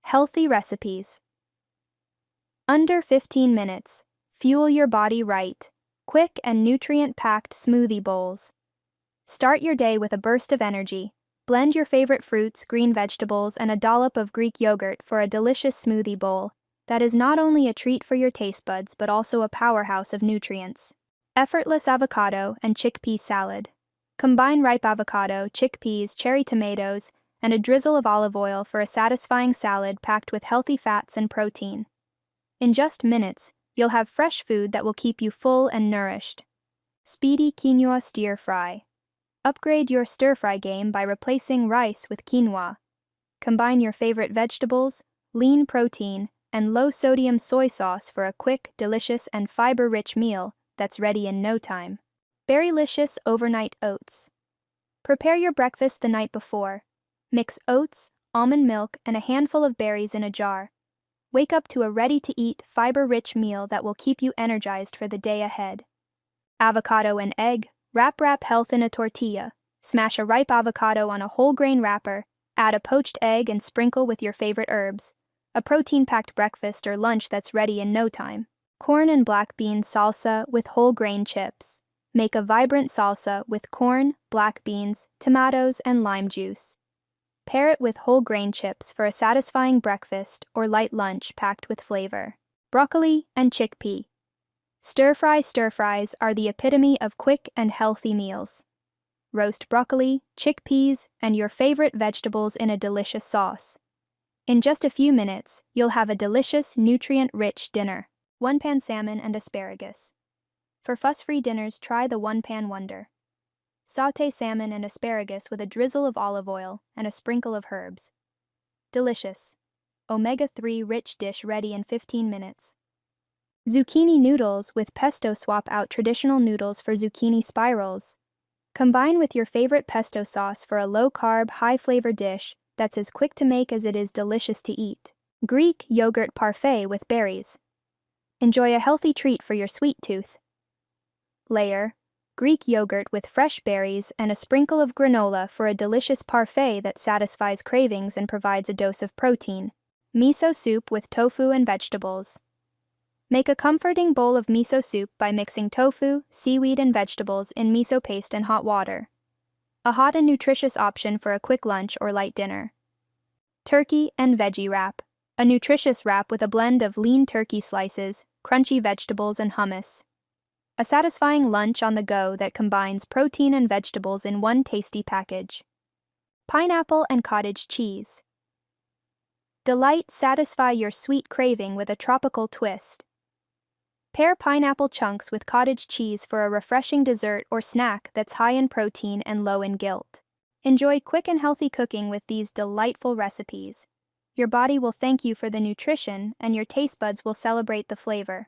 Healthy recipes. Under 15 minutes. Fuel your body right. Quick and nutrient-packed smoothie bowls. Start your day with a burst of energy. Blend your favorite fruits, green vegetables, and a dollop of Greek yogurt for a delicious smoothie bowl that is not only a treat for your taste buds but also a powerhouse of nutrients. Effortless avocado and chickpea salad. Combine ripe avocado, chickpeas, cherry tomatoes, and a drizzle of olive oil for a satisfying salad packed with healthy fats and protein. In just minutes, you'll have fresh food that will keep you full and nourished. Speedy quinoa stir-fry. Upgrade your stir-fry game by replacing rice with quinoa. Combine your favorite vegetables, lean protein, and low-sodium soy sauce for a quick, delicious, and fiber-rich meal that's ready in no time. Berrylicious overnight oats. Prepare your breakfast the night before. Mix oats, almond milk, and a handful of berries in a jar. Wake up to a ready-to-eat, fiber-rich meal that will keep you energized for the day ahead. Avocado and egg. Wrap health in a tortilla. Smash a ripe avocado on a whole-grain wrapper, add a poached egg and sprinkle with your favorite herbs. A protein-packed breakfast or lunch that's ready in no time. Corn and black bean salsa with whole-grain chips. Make a vibrant salsa with corn, black beans, tomatoes, and lime juice. Pair it with whole-grain chips for a satisfying breakfast or light lunch packed with flavor. Broccoli and chickpea. Stir-fries are the epitome of quick and healthy meals. Roast broccoli, chickpeas, and your favorite vegetables in a delicious sauce. In just a few minutes, you'll have a delicious, nutrient-rich dinner. One-pan salmon and asparagus. For fuss-free dinners, try the one-pan wonder. Sauté salmon and asparagus with a drizzle of olive oil and a sprinkle of herbs. Delicious. Omega-3 rich dish ready in 15 minutes. Zucchini noodles with pesto. Swap out traditional noodles for zucchini spirals. Combine with your favorite pesto sauce for a low-carb, high-flavor dish that's as quick to make as it is delicious to eat. Greek yogurt parfait with berries. Enjoy a healthy treat for your sweet tooth. Layer Greek yogurt with fresh berries and a sprinkle of granola for a delicious parfait that satisfies cravings and provides a dose of protein. Miso soup with tofu and vegetables. Make a comforting bowl of miso soup by mixing tofu, seaweed, and vegetables in miso paste and hot water. A hot and nutritious option for a quick lunch or light dinner. Turkey and veggie wrap. A nutritious wrap with a blend of lean turkey slices, crunchy vegetables, and hummus. A satisfying lunch on the go that combines protein and vegetables in one tasty package. Pineapple and cottage cheese. Satisfy your sweet craving with a tropical twist. Pair pineapple chunks with cottage cheese for a refreshing dessert or snack that's high in protein and low in guilt. Enjoy quick and healthy cooking with these delightful recipes. Your body will thank you for the nutrition, and your taste buds will celebrate the flavor.